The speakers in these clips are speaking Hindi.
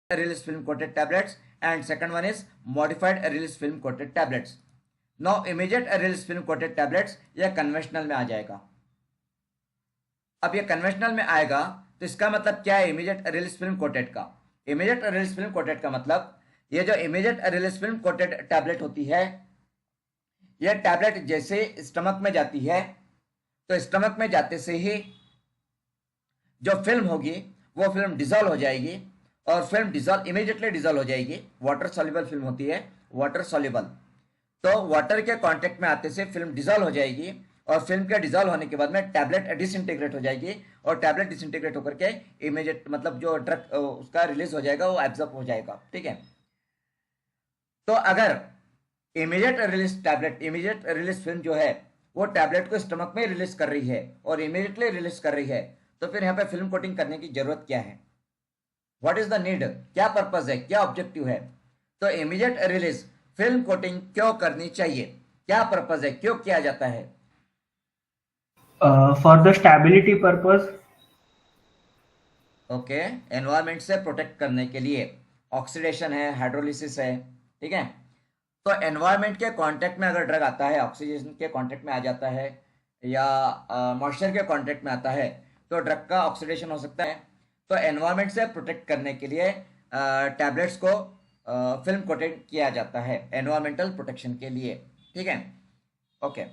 release film coated tablets and second one is modified release film coated tablets. Now immediate release film coated tablets यह कन्वेंशनल में आ जाएगा. अब ये कन्वेंशनल में आएगा तो इसका मतलब क्या है इमीडिएट रिलीज फिल्म कोटेड का? इमीडिएट रिलीज फिल्म कोटेड का मतलब ये जो immediate release film coated tablet होती है, ये टैबलेट जैसे स्टमक में जाती है तो स्टमक में जाते से ही जो फिल्म होगी वो फिल्म डिजॉल्व हो जाएगी और फिल्म डिजॉल्व इमीडिएटली डिजॉल्व हो जाएगी. वाटर सॉल्युबल फिल्म होती है, वाटर सॉल्युबल, तो वाटर के कांटेक्ट में आते से फिल्म डिजॉल्व हो जाएगी और फिल्म के डिजॉल्व होने के बाद में टैबलेट डिसइंटीग्रेट हो जाएगी और टैबलेट डिसइंटीग्रेट होकर के इमीडिएट मतलब जो ड्रग उसका रिलीज हो जाएगा वो एब्जॉर्ब हो जाएगा. ठीक है, तो अगर immediate release tablet, immediate release film जो है वो टैबलेट को स्टमक में रिलीज कर रही है और इमीडिएटली रिलीज कर रही है, तो फिर यहाँ पे फिल्म कोटिंग करने की जरूरत क्या है? What is the need? क्या पर्पज है, क्या ऑब्जेक्टिव है? तो इमीडिएट रिलीज फिल्म कोटिंग क्यों करनी चाहिए, क्या पर्पज है, क्यों किया जाता है? For the stability purpose. Okay, environment से प्रोटेक्ट करने के लिए. ऑक्सीडेशन है, हाइड्रोलिसिस है. ठीक है, तो एनवायरमेंट के कांटेक्ट में अगर ड्रग आता है, ऑक्सीजन के कांटेक्ट में आ जाता है या मॉइस्चर के कांटेक्ट में आता है तो ड्रग का ऑक्सीडेशन हो सकता है. तो एनवायरमेंट से प्रोटेक्ट करने के लिए टैबलेट्स को फिल्म कोटेड किया जाता है एनवायरमेंटल प्रोटेक्शन के लिए. ठीक है, ओके.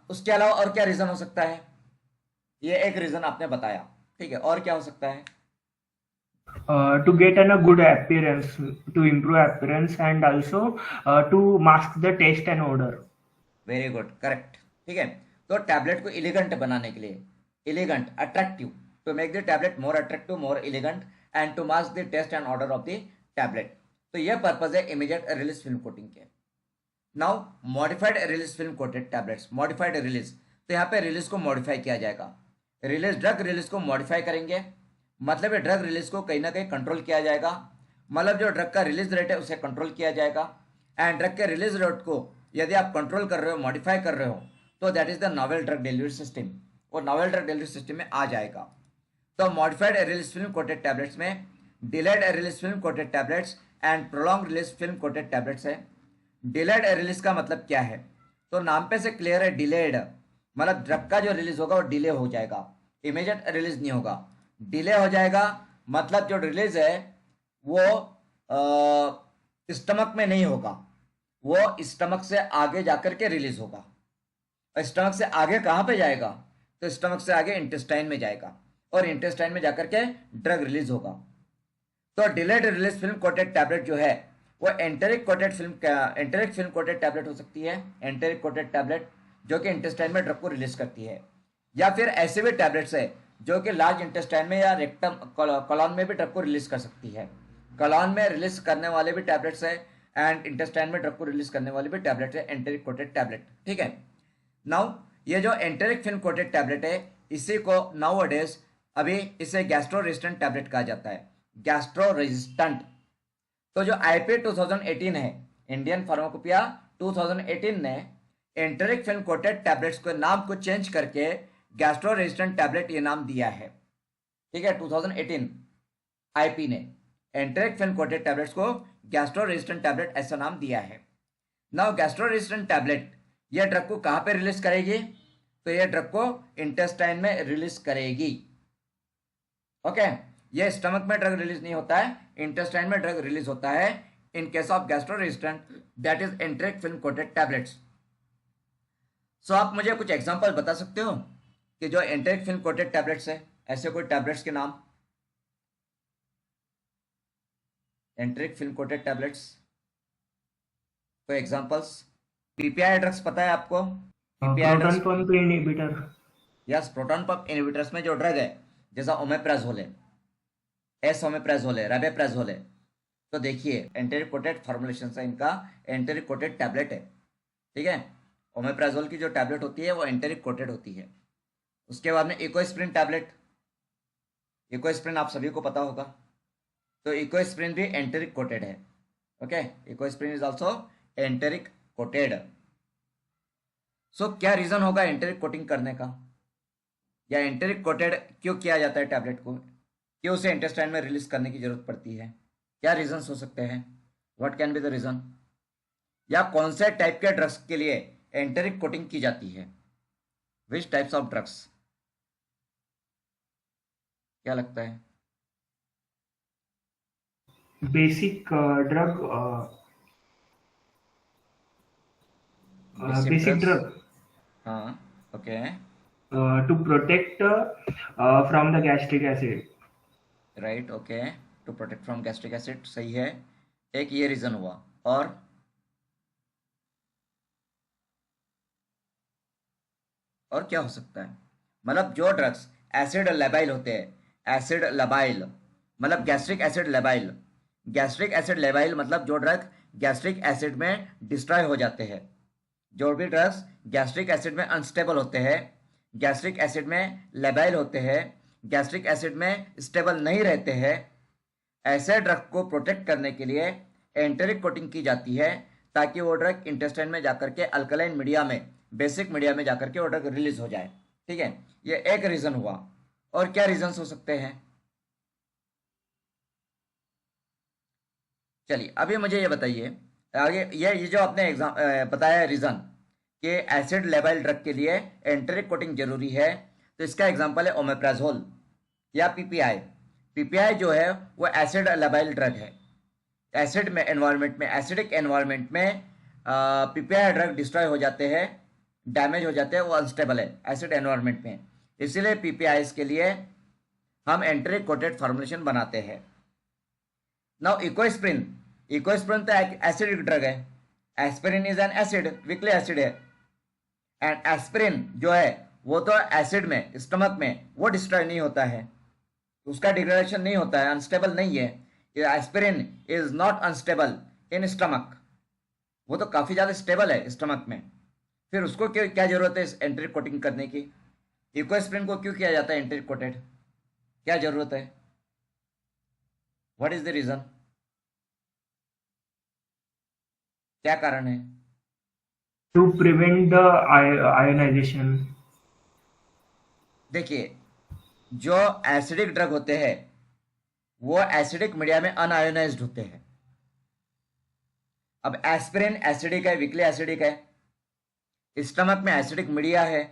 उसके अलावा और क्या रीजन हो सकता है? ये एक रीजन आपने बताया. ठीक है, और क्या हो सकता है? To get a good appearance, to improve appearance, and also to mask the taste and odor. Very good, correct. ठीक है, तो टैबलेट को एलिगेंट बनाने के लिए, elegant, attractive, to make the tablet more attractive, more elegant and to mask the taste and odour of the tablet. तो यह पर्पज है इमीडिएट रिलीज फिल्म कोटिंग के. Now modified release film coated tablets. Modified release, तो यहाँ पे रिलीज को मॉडिफाई किया जाएगा. रिलीज, ड्रग रिलीज को मॉडिफाई करेंगे, मतलब ये ड्रग रिलीज को कहीं ना कहीं कंट्रोल किया जाएगा, मतलब जो ड्रग का रिलीज रेट है उसे कंट्रोल किया जाएगा. एंड ड्रग के रिलीज रेट को यदि आप कंट्रोल कर रहे हो, मॉडिफाई कर रहे हो, तो that is the novel drug delivery system. और नोवेल ड्रग डिलीवरी सिस्टम में आ जाएगा. तो modified release film coated tablets में delayed release film coated tablets and prolonged release film coated tablets है. डिलेड रिलीज का मतलब क्या है? तो नाम पे से क्लियर है, डिलेड मतलब ड्रग का जो रिलीज होगा वो डिले हो जाएगा, इमीडिएट रिलीज नहीं होगा, डिले हो जाएगा. मतलब जो रिलीज है वो स्टमक में नहीं होगा, वो स्टमक से आगे जाकर के रिलीज होगा. और स्टमक से आगे कहाँ पे जाएगा? तो स्टमक से आगे इंटेस्टाइन में जाएगा और इंटेस्टाइन में जाकर के ड्रग रिलीज होगा. तो delayed release film coated tablet जो है वो enteric coated film coated tablet हो सकती है. एंटेरिक कोटेड टैबलेट जो कि इंटेस्टाइन में ड्रग को रिलीज करती है, या फिर ऐसे भी टैबलेट्स है जो कि लार्ज इंटेस्टाइन में या रेक्टम कॉलॉन में भी ड्रग को रिलीज कर सकती है. कॉलॉन में रिलीज करने वाले भी टैबलेट्स है एंड इंटेस्टाइन में ड्रग को रिलीज करने वाले भी टैबलेट है, एंटेरिक कोटेड टैबलेट. ठीक है, नाउ ये जो एंटेरिक फिल्म कोटेड टैबलेट है इसी को नाउ अडेज अभी इसे गैस्ट्रो रेजिस्टेंट टैबलेट कहा जाता है. Gastro resistant. तो जो आईपी 2018 है, इंडियन फार्माकोपिया 2018 ने एंटेरिक फिल्म कोटेड टैबलेट्स के नाम को चेंज करके गैस्ट्रो रेजिस्टेंट टैबलेट ये नाम दिया है. ठीक है, 2018 आईपी ने एंटेरिक फिल्म कोटेड टैबलेट्स को गैस्ट्रो रेजिस्टेंट टैबलेट ऐसा नाम दिया है. नाउ गैस्ट्रो रेजिस्टेंट टैबलेट यह ड्रग को कहां पे रिलीज करेगी? तो यह ड्रग को इंटेस्टाइन में रिलीज करेगी. ओके, ये स्टमक में ड्रग रिलीज नहीं होता है, इंटेस्टाइन में ड्रग रिलीज होता है in case of gastro resistant, that is enteric film coated tablets. So आप मुझे कुछ एग्जांपल बता सकते हो कि जो एंटेरिक फिल्म कोटेड टैबलेट्स है, ऐसे कोई टैबलेट्स के नाम? एंटेरिक फिल्म कोटेड टैबलेट्स, कोई एग्जांपल्स? पीपीआई ड्रग्स पता है आपको? PPI proton drugs, pump inhibitor. Yes, proton pump inhibitors में जो ड्रग है जैसा ओमेप्राजोल है, एस ओमेप्राजोल है, रेबेप्राजोल है, तो देखिए एंटेरिक कोटेड फॉर्मुलेशन है इनका, एंटेरिक कोटेड टैबलेट है. ठीक है, ओमेप्राजोल की जो टैबलेट होती है वो एंटेरिक कोटेड होती है. उसके बाद में इकोस्प्रिन टैबलेट, इकोस्प्रिन आप सभी को पता होगा, तो इकोस्प्रिन भी एंटेरिक कोटेड है. Okay, Ecosprin is also enteric coated. So क्या रीजन होगा एंटेरिक कोटिंग करने का, या एंटेरिक कोटेड क्यों किया जाता है टैबलेट को? कि उसे इंटेस्टाइन में रिलीज करने की जरूरत पड़ती है? क्या रीजंस हो सकते हैं? What can be the reason? या कौन से टाइप के ड्रग्स के लिए एंटेरिक कोटिंग की जाती है? Which types of drugs? क्या लगता है? Basic drug, basic basic drugs. drug हाँ, okay. to protect from the gastric acid. Right, okay. To protect from gastric acid, सही है। एक ये रीजन हुआ। और क्या हो सकता है? मतलब जो ड्रग्स एसिड लेबाइल होते हैं, एसिड लेबाइल मतलब gastric acid labile, gastric acid labile मतलब जो ड्रग गैस्ट्रिक एसिड में डिस्ट्रॉय हो जाते हैं, जो भी ड्रग्स गैस्ट्रिक एसिड में अनस्टेबल होते हैं, गैस्ट्रिक एसिड में लेबाइल होते हैं, गैस्ट्रिक एसिड में स्टेबल नहीं रहते हैं, ऐसे ड्रग को प्रोटेक्ट करने के लिए एंटेरिक कोटिंग की जाती है, ताकि वो ड्रग इंटेस्टाइन में जाकर के अल्कलाइन मीडिया में, बेसिक मीडिया में जाकर के वो ड्रग रिलीज हो जाए। ठीक है, ये एक रीजन हुआ। और क्या रीजंस हो सकते हैं? चलिए अभी मुझे ये बताइए, आगे ये जो आपने एग्जाम बताया रीजन कि एसिड लेवल ड्रग के लिए एंटेरिक कोटिंग जरूरी है, तो इसका एग्जांपल है ओमेप्राजोल या पीपीआई। पीपीआई जो है वो एसिड लेवल ड्रग है। एसिड में एनवायरनमेंट में, एसिडिक एनवायरनमेंट में पीपीआई ड्रग डिस्ट्रॉय हो जाते हैं, डैमेज हो जाते हैं, वो अनस्टेबल है एसिड एनवायरनमेंट में। इसीलिए पीपीआई के लिए हम एंटेरिक कोटेड फॉर्मुलेशन बनाते हैं। नाउ इकोस्प्रिन, इकोस्प्रिन तो एसिडिक ड्रग है। Aspirin is an acid, weekly acid है। एंड एस्पिरिन जो है वो तो एसिड में, स्टमक में वो डिस्ट्रॉय नहीं होता है, उसका डिग्रेडेशन नहीं होता है, अनस्टेबल नहीं है। Aspirin is not unstable in stomach, वो तो काफी ज्यादा स्टेबल है स्टमक में। फिर उसको क्या जरूरत है एंटेरिक कोटिंग करने की? इकोस्प्रिन को क्यों किया जाता है एंटेरिक कोटेड? क्या जरूरत है? What is the reason? क्या कारण है? To prevent the ionization. देखिए, जो एसिडिक ड्रग होते हैं वो एसिडिक मीडिया में अनआयोनाइज्ड होते हैं। अब एस्पिरिन एसिडिक है, वीकली एसिडिक है, स्टमक में एसिडिक मीडिया है,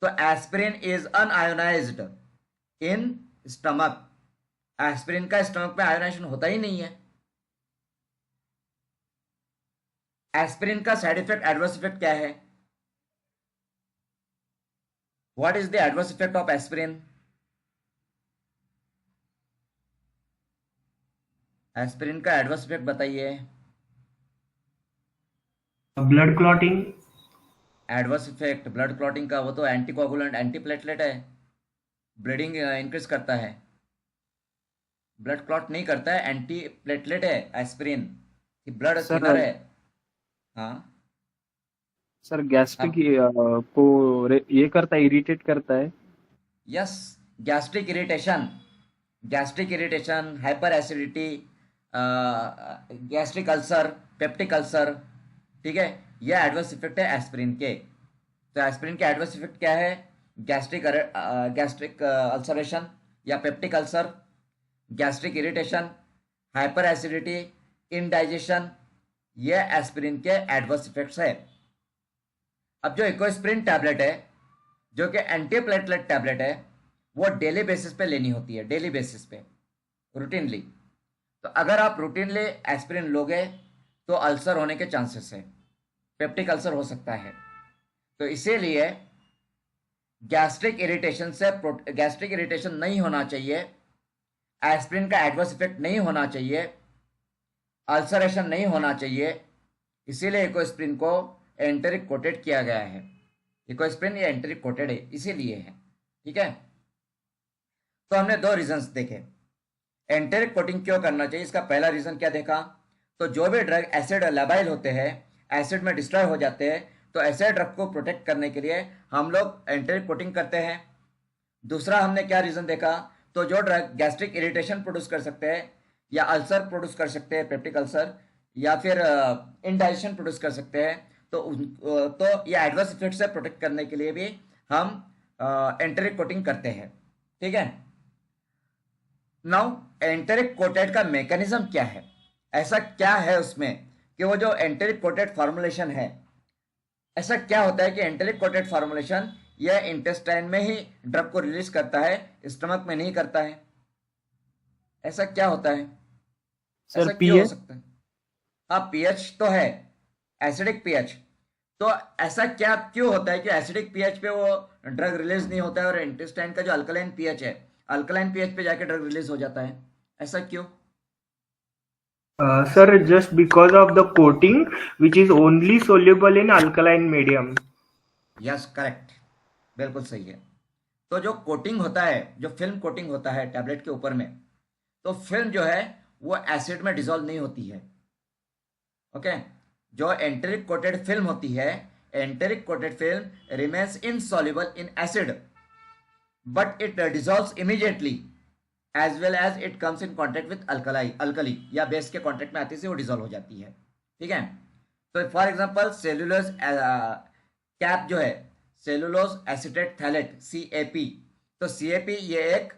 तो aspirin is unionised in stomach. Aspirin का स्टमक में आयोनाइजेशन होता ही नहीं है। एस्पिरिन का साइड इफेक्ट, एडवर्स इफेक्ट क्या है? What is the adverse effect of aspirin? Aspirin का एडवर्स इफेक्ट बताइए। Blood clotting. Adverse effect blood clotting का, वो तो एंटीकोगुलेंट, एंटीप्लेटलेट है, ब्लीडिंग इंक्रीज करता है, ब्लड क्लॉट नहीं करता है, एंटी प्लेटलेट है एस्पिरिन, ब्लड सर थिनर है। हाँ। सर गैस्ट्रिक अब को ये करता है, इरिटेट करता है। Yes, gastric irritation, gastric irritation, hyper acidity, gastric ulcer, peptic ulcer, ठीक है, ये एडवर्स इफेक्ट है एस्पिरिन के। तो एस्पिरिन के एडवर्स इफेक्ट क्या है? गैस्ट्रिक अल्सरेशन या peptic ulcer, gastric irritation, hyper acidity, indigestion, ये एस्पिरिन के एडवर्स इफेक्ट्स है। अब जो इकोस्प्रिन टैबलेट है, जो कि एंटीप्लेटलेट टैबलेट है, वो डेली बेसिस पे लेनी होती है, डेली बेसिस पे, रूटीनली। तो अगर आप रूटीनली एस्पिरिन लोगे तो अल्सर होने के चांसेस है, पेप्टिक अल्सर हो सकता है। तो इसीलिए गैस्ट्रिक इरिटेशन से, गैस्ट्रिक इरिटेशन नहीं होना चाहिए, एस्पिरिन का एडवर्स इफेक्ट नहीं होना चाहिए, अल्सरेशन नहीं होना चाहिए, इसीलिए इकोस्प्रिन को एंटेरिक कोटेड किया गया है। इकोस्प्रिन ये एंटेरिक कोटेड है, इसीलिए है। ठीक है, तो हमने दो रीजंस देखे एंटेरिक कोटिंग क्यों करना चाहिए। इसका पहला रीजन क्या देखा? तो जो भी ड्रग एसिड लेबाइल होते हैं, एसिड में डिस्ट्रॉय हो जाते हैं, तो ऐसे ड्रग को प्रोटेक्ट करने के लिए हम लोग एंटेरिक कोटिंग करते हैं। दूसरा हमने क्या रीजन देखा? तो जो ड्रग गैस्ट्रिक इरिटेशन प्रोड्यूस कर सकते हैं या अल्सर प्रोड्यूस कर सकते हैं, पेप्टिक अल्सर, या फिर इनडाइजेशन प्रोड्यूस कर सकते हैं, तो ये एडवर्स इफेक्ट से प्रोटेक्ट करने के लिए भी हम एंटेरिक कोटिंग करते हैं। ठीक है, नाउ एंटेरिक कोटेट का मैकेनिज्म क्या है, ऐसा क्या है उसमें कि वो जो एंटेरिक कोटेट फॉर्मुलेशन है, ऐसा क्या होता है कि एंटेरिक कोटेट फॉर्मुलेशन यह इंटेस्टाइन में ही ड्रग को रिलीज करता है, स्टमक में नहीं करता है? ऐसा क्या होता है, सर ऐसा क्यों हो पीएच। सकता है? हाँ, पीएच तो है, एसिडिक पीएच। तो ऐसा क्या क्यों होता है कि एसिडिक पीएच पे वो ड्रग रिलीज नहीं होता है और इंटेस्टाइन का जो अल्कलाइन पीएच है, अल्कलाइन पीएच पे जाके ड्रग रिलीज हो जाता है? ऐसा क्यों? Sir, just because of the coating, which is only soluble in alkaline medium. Yes, correct, बिल्कुल सही है। तो जो कोटिंग होता है, जो फिल्म कोटिंग होता है टैबलेट के ऊपर में, तो फिल्म जो है वो एसिड में डिसॉल्व नहीं होती है। ओके, जो एंटेरिक कोटेड फिल्म होती है, enteric coated film remains insoluble in acid, but it dissolves immediately as well as it comes in contact with alkali या बेस के कॉन्टेक्ट में आती से वो डिसॉल्व हो जाती है। ठीक है, तो फॉर एग्जांपल सेलुलोज कैप जो है, सेलुलोज एसिटेट थैलेट, CAP। तो CAP ये एक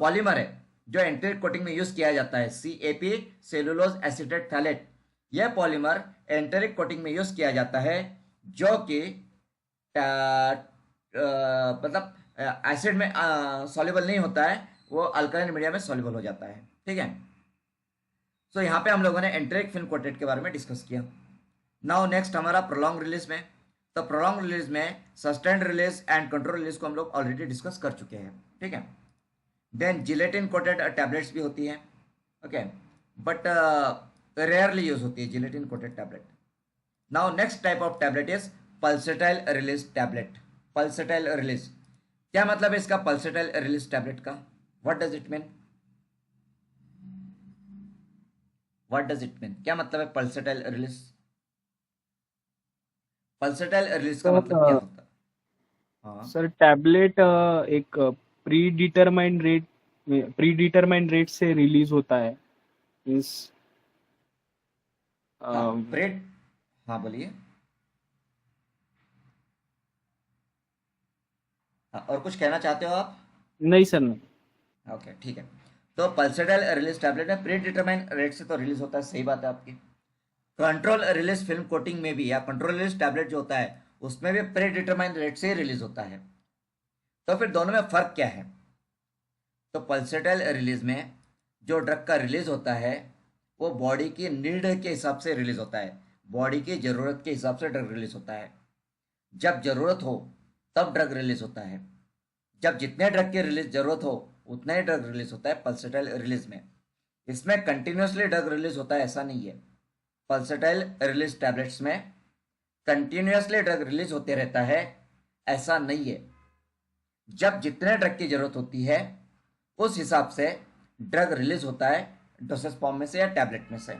पॉलीमर है जो एंटेरिक कोटिंग में यूज किया जाता है। CAP, सेलुलोज एसिटेट थैलेट, यह पॉलीमर एंटेरिक कोटिंग में यूज किया जाता है, जो कि मतलब एसिड में सॉल्युबल नहीं होता है, वो अल्कलाइन मीडिया में सॉल्युबल हो जाता है। ठीक है, तो यहाँ पे हम लोगों ने एंटेरिक फिल्म कोटेट के बारे में डिस्कस किया। नाउ नेक्स्ट हमारा प्रोलॉन्ग रिलीज में। तो प्रोलॉन्ग रिलीज में sustained release and control release को हम लोग ऑलरेडी डिस्कस कर चुके हैं। ठीक है, देन जिलेटिन कोटेड टैबलेट्स भी होती हैं। ओके, बट रेयरली यूज होती है gelatin coated tablet. Now next type of tablet is pulsatile release tablet. Pulsatile release, क्या मतलब है इसका पल्सेटाइल रिलीज टैबलेट का? What does it mean? What does it mean, क्या मतलब है पल्सेटाइल रिलीज? पल्सेटाइल रिलीज का मतलब क्या सर होता है? हाँ, सर टैबलेट एक प्री डिटरमाइंड रेट से रिलीज होता है। मीन्स हाँ, प्रेड, हाँ बोलिए। हाँ, और कुछ कहना चाहते हो आप? नहीं सर नहीं। ओके, ठीक है। तो पल्सेटाइल रिलीज टैबलेट में प्री डिटरमाइन रेट से तो रिलीज होता है, सही बात है आपकी। कंट्रोल रिलीज फिल्म कोटिंग में भी या कंट्रोल रिलीज टैबलेट जो होता है उसमें भी प्री डिटरमाइन रेट से ही रिलीज होता है। तो फिर दोनों में फर्क क्या है? तो पल्सेटाइल रिलीज में जो ड्रग का रिलीज होता है वो बॉडी की नीड के हिसाब से रिलीज होता है, बॉडी की ज़रूरत के हिसाब से ड्रग रिलीज होता है। जब ज़रूरत हो तब ड्रग रिलीज होता है, जब जितने ड्रग की रिलीज ज़रूरत हो उतना ही ड्रग रिलीज होता है पल्सेटाइल रिलीज में। इसमें कंटिन्यूसली ड्रग रिलीज होता है ऐसा नहीं है। पल्सेटाइल रिलीज टैबलेट्स में कंटिन्यूसली ड्रग रिलीज होते रहता है ऐसा नहीं है। जब जितने ड्रग की जरूरत होती है उस हिसाब से ड्रग रिलीज होता है, डोसेज फॉर्म में से या टैबलेट में से।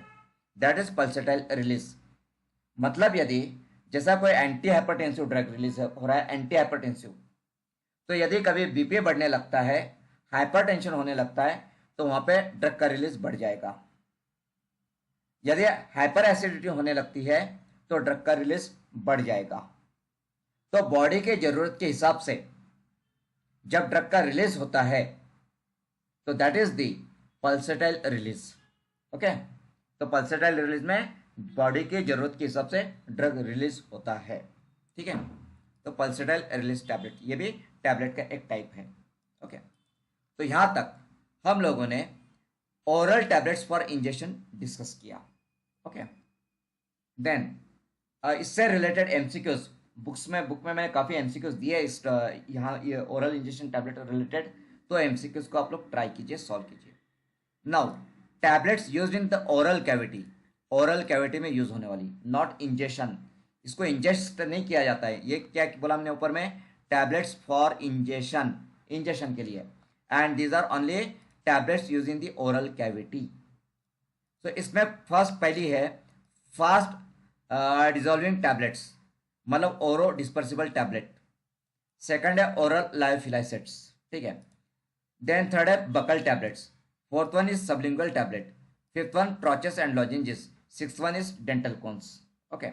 That is pulsatile release. मतलब यदि जैसा कोई एंटी हाइपरटेंसिव ड्रग रिलीज हो रहा है, एंटी हाइपरटेंसिव, तो यदि कभी बीपी बढ़ने लगता है, हाइपरटेंशन होने लगता है, तो वहां पे ड्रग का रिलीज बढ़ जाएगा। यदि हाइपर एसिडिटी होने लगती है तो ड्रग का रिलीज बढ़ जाएगा। तो बॉडी के जरूरत के हिसाब से जब ड्रग का रिलीज होता है तो that is the pulsatile release. Okay, तो पल्सेटाइल रिलीज में बॉडी की जरूरत के हिसाब से ड्रग रिलीज होता है। ठीक है, तो पल्सेटाइल रिलीज टैबलेट ये भी टैबलेट का एक टाइप है। ओके, तो यहां तक हम लोगों ने oral tablets for injection discuss किया। ओके, देन इससे रिलेटेड एमसीक्यूज बुक में मैंने काफ़ी एमसीक्यूज दिए इस यहाँ ये ओरल इंजेक्शन टैबलेट रिलेटेड, तो एमसीक्यूज को आप लोग ट्राई कीजिए, सॉल्व कीजिए। Now tablets used in the oral cavity, oral cavity में यूज होने वाली, नॉट इंजेक्शन। इसको इंजेस्ट नहीं किया जाता है, ये क्या बोला हमने ऊपर में, टैबलेट्स फॉर इंजेक्शन, इंजेक्शन के लिए, and these are only tablets use in the oral cavity. तो इसमें फर्स्ट पहली है फास्ट डिजॉल्विंग टैबलेट्स, मतलब ओरो डिस्पर्सिबल टैबलेट। सेकंड है ओरल लायोफिलाइसेट्स, ठीक है। देन थर्ड है buccal tablets. Fourth one is sublingual tablet. Fifth one troches and lozenges. Six one is dental cones. Okay,